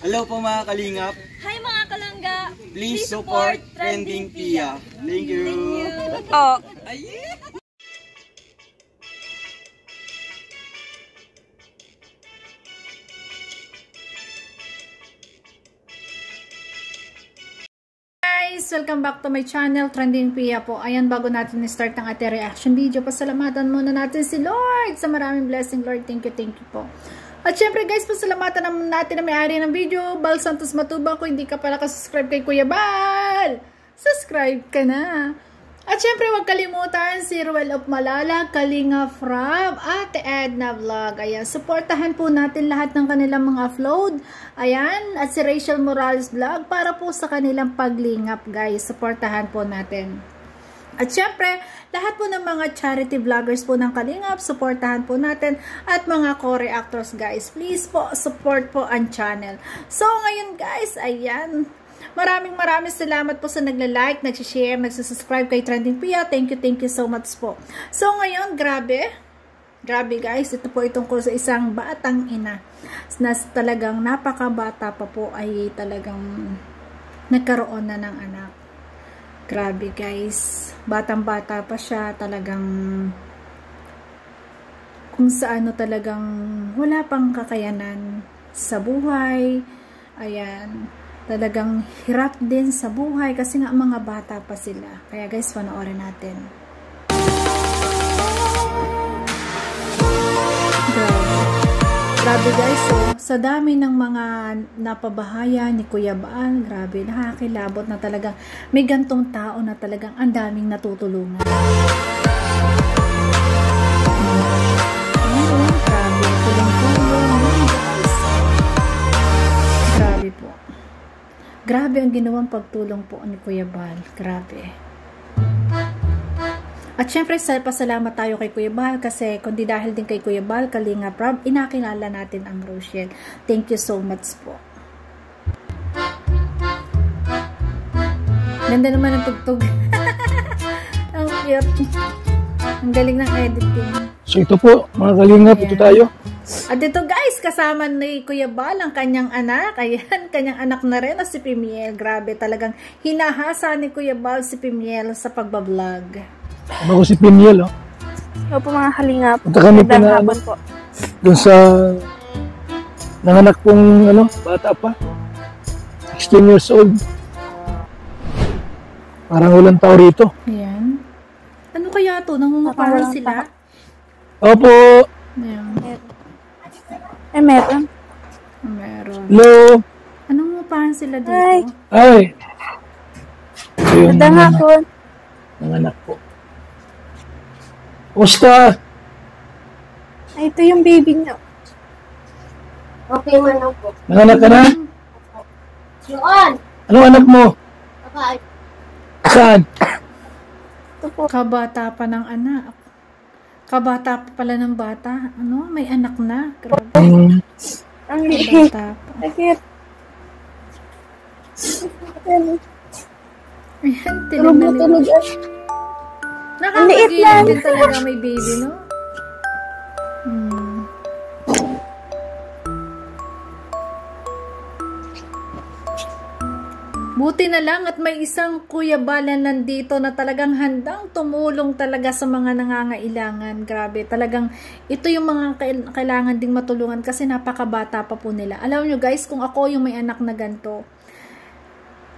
Hello po mga kalingap. Hi mga kalangga. Please support Trending Pia. Thank you. Oh. Guys, welcome back to my channel, Trending Pia po. Ayan, bago natin start ang ating reaction video, pasalamatan muna natin si Lord sa maraming blessing. Lord, thank you po. At syempre guys, pasalamatan natin na may-ari ng video, Bal Santos Matubang. Kung hindi ka pala ka-subscribe kay Kuya Bal, subscribe ka na. At syempre, huwag kalimutan si Ruel of Malala, Kalinga Frab, Ate Edna Vlog. Ayan, supportahan po natin lahat ng kanilang mga upload. Ayan, at si Rachel Morales Vlog para po sa kanilang paglingap, guys. Supportahan po natin. At syempre, lahat po ng mga charity vloggers po ng Kalingap, supportahan po natin. At mga co-reactors, guys, please po, support po ang channel. So, ngayon guys, ayan, maraming salamat po sa nagla-like, nag-share, nag-subscribe kay Trending Pia. Thank you so much po. So, ngayon, grabe guys, ito po itungkol sa isang batang ina na talagang napakabata pa po ay talagang nagkaroon na ng anak. Grabe guys, batang-bata pa siya, talagang kung sa ano talagang wala pang kakayanan sa buhay. Ayan, talagang hirap din sa buhay kasi nga mga bata pa sila. Kaya guys, panoorin natin. Grabe guys, so, sa dami ng mga napabahaya ni Kuya Bal, grabe, nakakilabot na talagang may gantong tao na talagang ang daming natutulungan. Grabe, tulong-tulong guys. Grabe po. Grabe ang ginawang pagtulong po ni Kuya Bal. Grabe. At syempre, pasalamat tayo kay Kuya Bal kasi kundi dahil din kay Kuya Bal, Kalinga Prab, inakilala natin ang Rochelle. Thank you so much po. Ganda naman ang tugtog. Ang cute. Ang galing ng editing. So ito po, mga Kalingap, ito tayo. At ito guys, kasama ni Kuya Bal ang kanyang anak. Ayan, kanyang anak na rin na si Pimiel. Grabe, talagang hinahasa ni Kuya Bal si Pimiel sa pagbablog. Ano ko si Pimiel, oh. Hello po mga Kalingap. Punta kami po doon sa nanganak pong bata pa. 16 years old. Parang walang tao rito. Ayan. Ano kaya to? Nangungupahan sila? Opo. Ayan. Meron. Meron. Hello. Anong ngupahan sila dito? Hi. Ay. Magandang hapon. Nanganak po. Kumusta? Ay, ito yung baby niyo. Okay mo lang po. Nanganak ka na? Yun! Anong anak mo? Okay. Saan? Ito po. Kabata pa ng anak. Kabata pa pala ng bata. Ano? May anak na. Grabe. Ang liit. Kabata pa. Bakit? Ayan, tinig na nila. Nakakagilid din talaga may baby, no? Buti na lang at may isang Kuya Balan nandito na talagang handang tumulong talaga sa mga nangangailangan. Grabe, talagang ito yung mga kailangan ding matulungan kasi napakabata pa po nila. Alam nyo guys, kung ako yung may anak na ganito,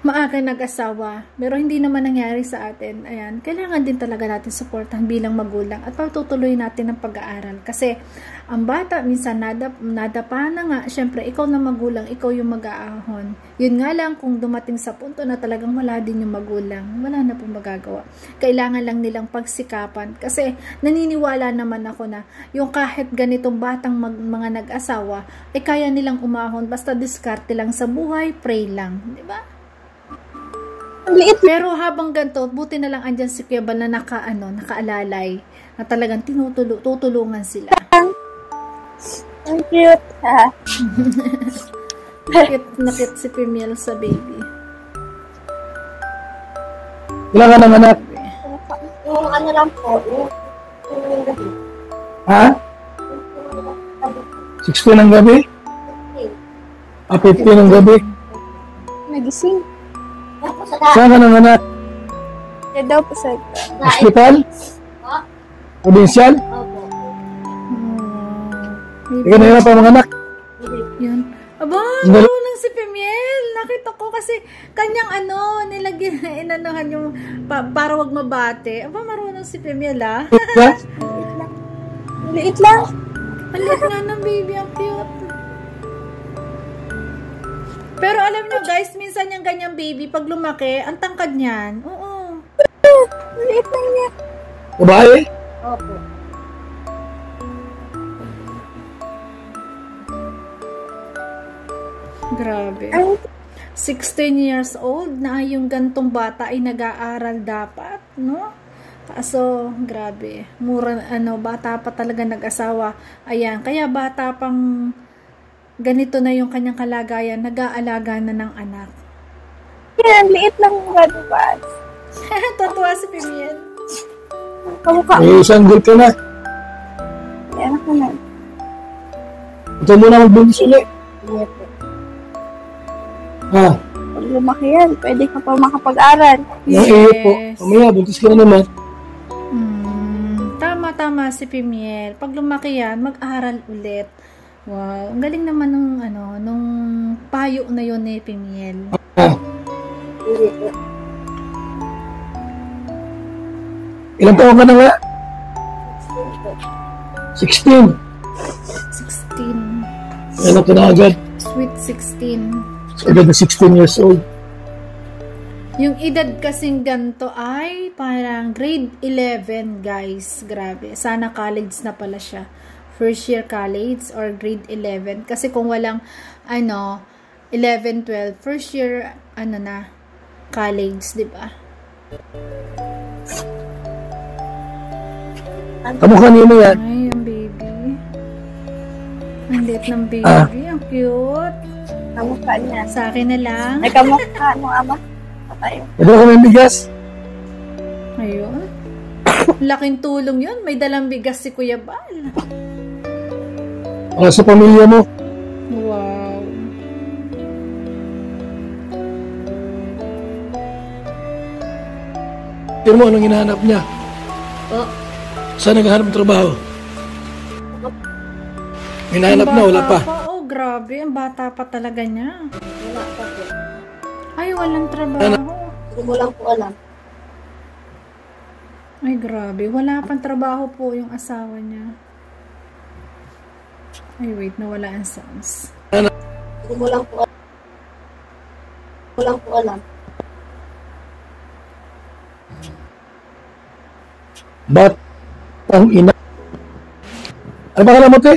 maaking nag-asawa, pero hindi naman nangyari sa atin. Ayan, kailangan din talaga natin supportan bilang magulang at patutuloy natin ang pag-aaral. Kasi, ang bata, minsan nadapa na nga, syempre, ikaw na magulang, ikaw yung mag-aahon. Yun nga lang, kung dumating sa punto na talagang wala din yung magulang, wala na pong magagawa. Kailangan lang nilang pagsikapan. Kasi, naniniwala naman ako na, yung kahit ganitong batang mga nag-asawa, kaya nilang umahon, basta diskarte lang sa buhay, pray lang. Diba? Liit. Pero habang ganito, buti na lang andyan si Kuya Bal na nakaalalay, na talagang tutulungan sila. Ang cute, ha? Nakit si Pimiel sa baby. Ilan ka ng anak? Yung ano lang po. Ha? 16 ng gabi? 50 ng gabi. Nagising. Saan ka nanganak? Yan daw po sa Hospital? Provincial? Ikaw na yun pa mga anak. Yun. Aba, marunong si Pemiel. Nakita ko kasi kanyang nilagyan, inanohan yung para wag mabate. Aba, marunong si Pemiel, ah. liit lang. Palit nga ng baby, ang cute. Pero alam nyo guys, minsan yung ganyang baby, pag lumaki, ang tangkad niyan. Oo. Liit lang niya. Babae? Opo. Grabe. 16 years old na yung gantong bata ay nag-aaral dapat, no? Kaso, grabe. Mura, bata pa talaga nag-asawa. Ayan, kaya bata pang ganito na yung kanyang kalagayan, nag-aalaga na ng anak. Yan, liit lang nga, diba? Tatuwa si Pimiel. Kamukha. Sanggol ka na. Yan ako na. Ito muna magbuntis ulit. Yes, po. Ha? Pag lumaki yan, pwede ka pa makapag-aral. Yung iyo po. Mamaya, buntis ka na naman. Tama si Pimiel. Pag lumaki yan, mag-aral ulit. Wow, ang galing naman nung payo na yun ni Pimiel. Ilang taon ka na nga? 16. 16. Ano ka na agad? Sweet 16. Agad na 16 years old. Yung edad kasing ganito ay parang grade 11, guys. Grabe. Sana college na pala siya. First year college or grade 11. Kasi kung walang 11, 12, first year na college, di ba? Kamukha niyo mo yan? Ay, ang baby. Ang liit ng baby. Ang cute. Kamukha niya. Sa akin na lang. Ay, kamukha mo, ama. Patay. Ito ka may bigas? Ayun. Laking tulong yun. May dalang bigas si Kuya Bal. Para sa pamilya mo. Wow. Pero mo, anong hinahanap niya? Oh. Saan naghahanap ng trabaho? Hinahanap na, wala pa. Oh, grabe. Ang bata pa talaga niya. Wala pa po. Ay, walang trabaho. Hindi mo lang po alam. Ay, grabe. Wala pang trabaho po yung asawa niya. Ay, wait. Nawala ang sounds. Hindi mo lang po alam. Hindi mo lang po alam. Ba't ang ina? Ano ba ka mo, te?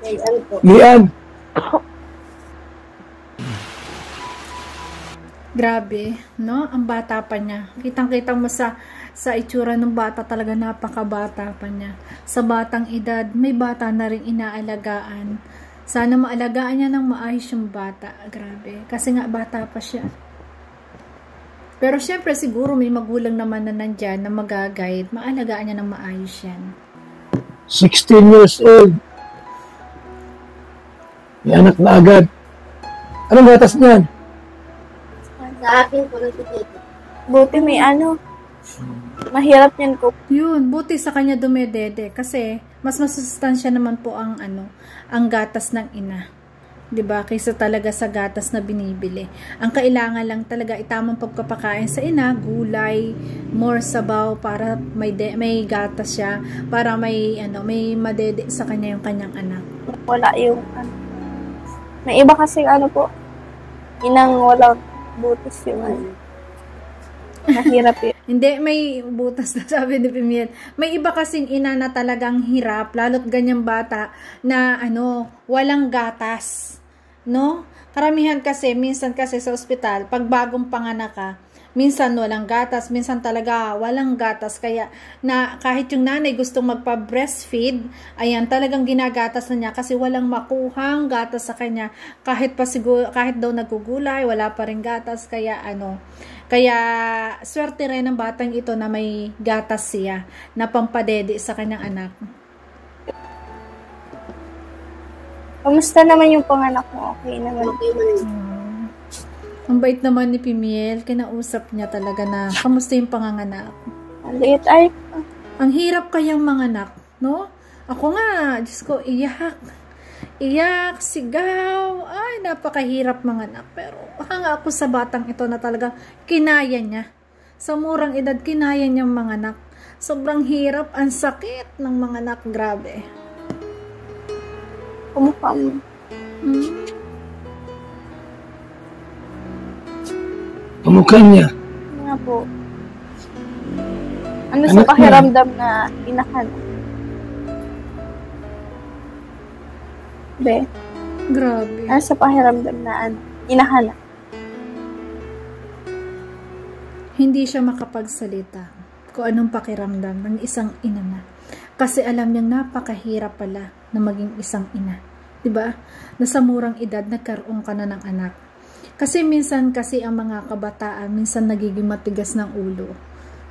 Ay, ano po? Lian. Grabe, no? Ang bata pa niya. Kitang-kita mo sa itsura ng bata, talaga napakabata pa niya. Sa batang edad, may bata na rin inaalagaan. Sana maalagaan niya ng maayos yung bata. Grabe. Kasi nga bata pa siya. Pero syempre siguro may magulang naman na nandyan na mag-guide. Maalagaan niya ng maayos yan. 16 years old. May anak na agad. Anong gatas niyan? Sa akin po nagtitito. Buti may mahirap yan ko. Yun, buti sa kanya dumedede. Kasi mas masustansya naman po ang gatas ng ina. 'Di ba? Kaysa talaga sa gatas na binibili. Ang kailangan lang talaga itamang pagpapakain sa ina, gulay, more sabaw para may gatas siya, para may madede sa kanya yung kanyang anak. Wala yung may iba kasi po inang walang butas yung mahirap yun. Hindi, may butas na sabi ni Pimiel. May iba kasing ina na talagang hirap, lalo't ganyang bata na walang gatas. No? Karamihan kasi, minsan kasi sa ospital, pag bagong panganak ka, minsan walang gatas, minsan talaga walang gatas. Kaya na kahit yung nanay gustong magpa-breastfeed, ayan, talagang ginagatas na niya kasi walang makuhang gatas sa kanya. Kahit daw nagugulay, wala pa rin gatas. Kaya kaya swerte rin ng batang ito na may gatas siya na pampadede sa kanyang anak. Kamusta naman yung panganak mo? Okay naman. Okay man. Ang bait naman ni Pimiel, kinausap niya talaga na kamusta yung panganganak. Ang liit ay. Ang hirap kayang manganak, no? Ako nga, Diyos ko, iyak. Iyak, sigaw. Ay, napakahirap manganak. Pero hanga ako sa batang ito na talaga kinaya niya. Sa murang edad, kinaya niyang manganak. Sobrang hirap, ang sakit ng manganak. Grabe. Kumukha mo. Kamukha niya. Nga po. Ano sa pakiramdam na inahanap? Be? Grabe. Ano sa pakiramdam na inahanap? Hindi siya makapagsalita kung anong pakiramdam ng isang ina na. Kasi alam niyang napakahirap pala na maging isang ina. Diba? Na sa murang edad, nagkaroon ka na ng anak. Kasi minsan kasi ang mga kabataan, minsan nagiging matigas ng ulo.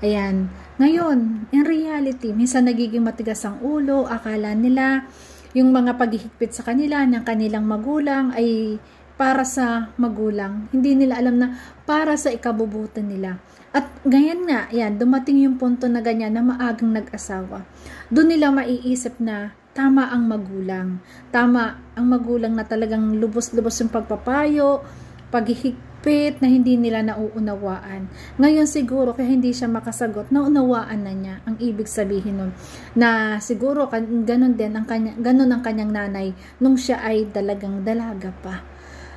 Ayan. Ngayon, in reality, minsan nagiging matigas ang ulo, akala nila yung mga paghihigpit sa kanila ng kanilang magulang ay para sa magulang. Hindi nila alam na para sa ikabubuti nila. At ganyan nga, yan, dumating yung punto na ganyan na maagang nag-asawa. Doon nila maiisip na tama ang magulang. Tama ang magulang na talagang lubos-lubos yung pagpapayo, paghihigpit na hindi nila nauunawaan. Ngayon siguro kaya hindi siya makasagot, naunawaan na niya ang ibig sabihin nun. Na siguro ganun din ganun ang kanyang nanay nung siya ay talagang dalaga pa.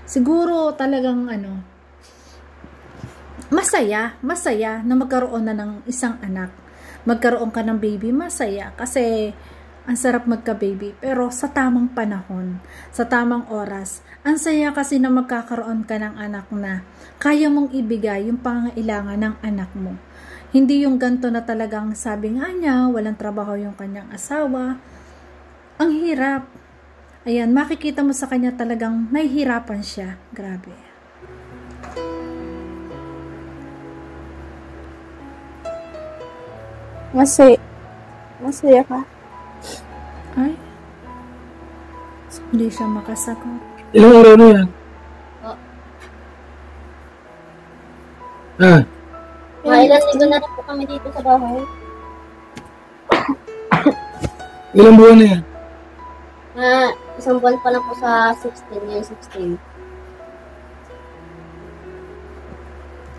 Siguro talagang masaya na magkaroon na ng isang anak. Magkaroon ka ng baby, masaya kasi ang sarap magka-baby, pero sa tamang panahon, sa tamang oras, ang saya kasi na magkakaroon ka ng anak na kaya mong ibigay yung pangangailangan ng anak mo. Hindi yung ganito na talagang sabi nga niya, walang trabaho yung kanyang asawa. Ang hirap. Ayan, makikita mo sa kanya talagang nahihirapan siya. Grabe. Masaya ka. Ay, hindi siya makasagot. Ilang araw na yan? Ilan linggo na rin po kami dito sa bahay. Ilang buwan na yan? Isang buwan pa lang po sa 16, yung 16.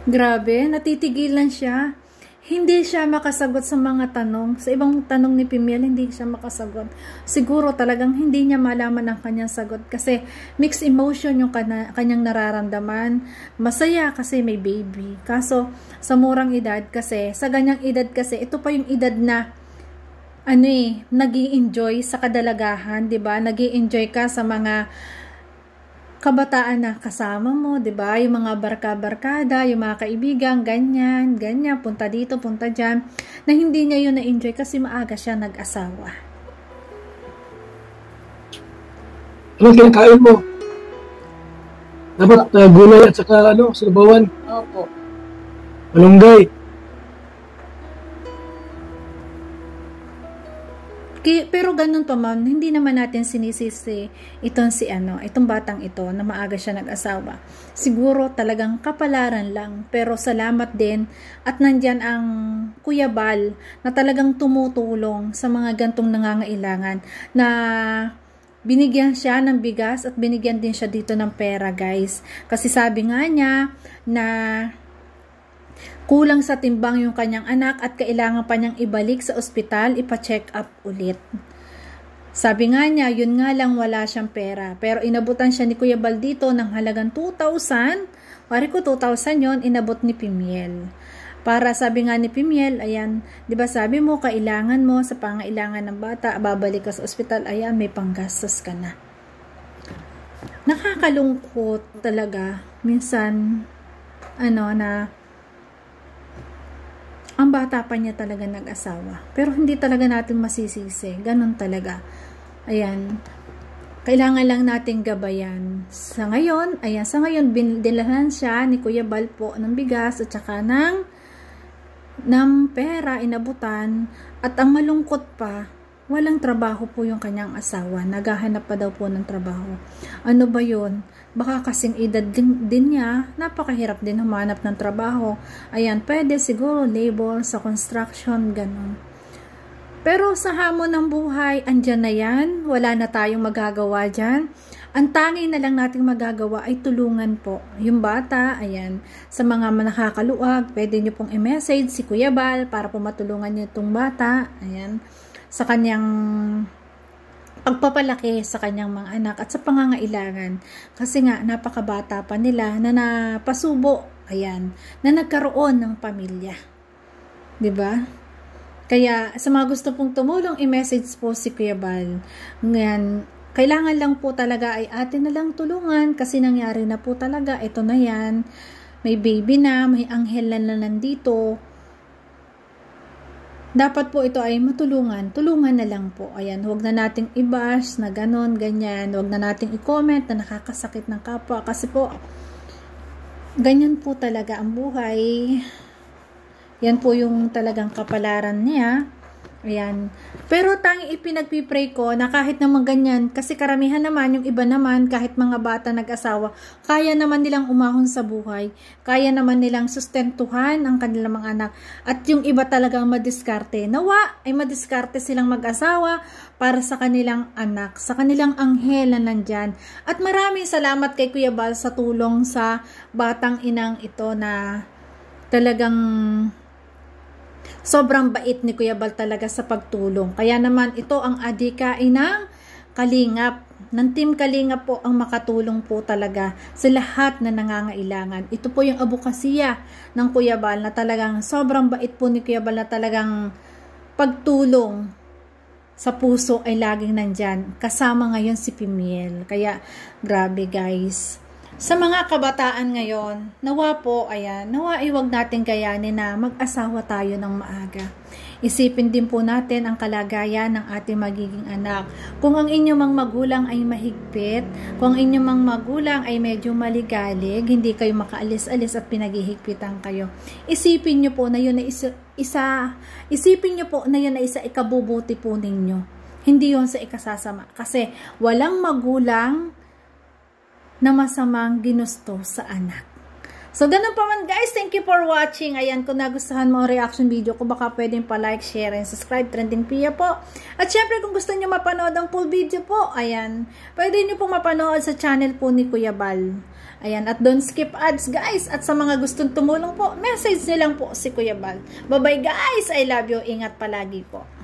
Grabe, natitigilan siya. Hindi siya makasagot sa mga tanong. Sa ibang tanong ni Pimiel, hindi siya makasagot. Siguro talagang hindi niya malaman ang kanyang sagot kasi mixed emotion yung kanyang nararamdaman. Masaya kasi may baby. Kaso, sa murang edad kasi, sa ganyang edad kasi, ito pa yung edad na nag-i-enjoy sa kadalagahan, 'di ba? Nag-i-enjoy ka sa mga kabataan na kasama mo, 'di ba? Yung mga barka-barkada, yung mga kaibigan, ganyan, punta dito, punta diyan, na hindi niya 'yun na-enjoy kasi maaga siya nag-asawa. Anong kinakain mo? Dapat gulay at saka sabawan. Opo. Malunggay. Pero ganun pa man, hindi naman natin sinisisi itong batang ito na maaga siya nag-asawa. Siguro talagang kapalaran lang, pero salamat din at nandyan ang Kuya Bal na talagang tumutulong sa mga gantong nangangailangan, na binigyan siya ng bigas at binigyan din siya dito ng pera, guys. Kasi sabi nga niya na kulang sa timbang yung kanyang anak at kailangan pa niyang ibalik sa ospital, ipa-check up ulit. Sabi nga niya, yun nga lang wala siyang pera. Pero inabutan siya ni Kuya Bal dito ng halagang 2,000. Wari ko 2,000 yon, inabot ni Pimiel. Para sabi nga ni Pimiel, ayan, di ba sabi mo, kailangan mo sa pangailangan ng bata, babalik ka sa ospital, ayan, may panggastos ka na. Nakakalungkot talaga. Minsan, ang bata pa niya talaga nag-asawa. Pero hindi talaga natin masisisi. Ganon talaga. Ayan. Kailangan lang natin gabayan. Sa ngayon, dinalahan siya ni Kuya Bal po ng bigas at saka ng pera, inabutan. At ang malungkot pa, walang trabaho po yung kanyang asawa. Naghahanap pa daw po ng trabaho. Ano ba yun? Baka kasing edad din niya, napakahirap din humanap ng trabaho. Ayan, pwede siguro labor sa construction, ganun. Pero sa hamon ng buhay, andyan na yan. Wala na tayong magagawa dyan. Ang tangi na lang nating magagawa ay tulungan po. Yung bata, ayan, sa mga nakakaluwag, pwede nyo pong i-message si Kuya Bal para po matulungan nyo itong bata. Ayan, sa kanyang pagpapalaki sa kanyang mga anak at sa pangangailangan. Kasi nga, napakabata pa nila na napasubo, ayan, na nagkaroon ng pamilya. 'Di ba? Kaya, sa mga gusto pong tumulong, i-message po si Kuya Bal. Ngayon, kailangan lang po talaga ay atin na lang tulungan kasi nangyari na po talaga. Ito na yan. May baby na, may anghel na nandito. Dapat po ito ay matulungan. Tulungan na lang po. Ayan, huwag na nating i-bash na ganon, ganyan. Huwag na nating i-comment na nakakasakit ng kapwa. Kasi po, ganyan po talaga ang buhay. Yan po yung talagang kapalaran niya. Ayan. Pero tangi ipinagpipray ko na kahit naman ganyan, kasi karamihan naman, yung iba naman, kahit mga bata nag-asawa, kaya naman nilang umahon sa buhay. Kaya naman nilang sustentuhan ang kanilang mga anak. At yung iba talagang madiskarte. Nawa ay madiskarte silang mag-asawa para sa kanilang anak, sa kanilang anghel na nandyan. At maraming salamat kay Kuya Bal sa tulong sa batang inang ito na talagang sobrang bait ni Kuya Bal talaga sa pagtulong. Kaya naman ito ang adhikain ng Kalingap. Ng Team Kalingap po ang makatulong po talaga sa lahat na nangangailangan. Ito po yung abukasiya ng Kuya Bal na talagang sobrang bait po ni Kuya Bal na talagang pagtulong sa puso ay laging nandyan. Kasama ngayon si Pimiel. Kaya grabe guys. Sa mga kabataan ngayon, nawa po, ayan, nawa iwag natin kayanin na mag-asawa tayo ng maaga. Isipin din po natin ang kalagayan ng ating magiging anak. Kung ang inyong mga magulang ay mahigpit, kung ang inyong mga magulang ay medyo maligalig, hindi kayo makaalis-alis at pinaghihigpitan kayo. Isipin nyo po na yun na isipin nyo po na yun na isa ikabubuti po ninyo. Hindi yun sa ikasasama. Kasi walang magulang na masamang ginusto sa anak. So, ganun pa man guys. Thank you for watching. Ayan, kung nagustuhan mo ang reaction video ko, baka pwedeng pa-like, share, and subscribe. Trending Pia po. At syempre, kung gusto nyo mapanood ang full video po, ayan, pwede nyo po mapanood sa channel po ni Kuya Bal. Ayan, at don't skip ads guys. At sa mga gustong tumulong po, message nyo lang po si Kuya Bal. Bye-bye guys. I love you. Ingat palagi po.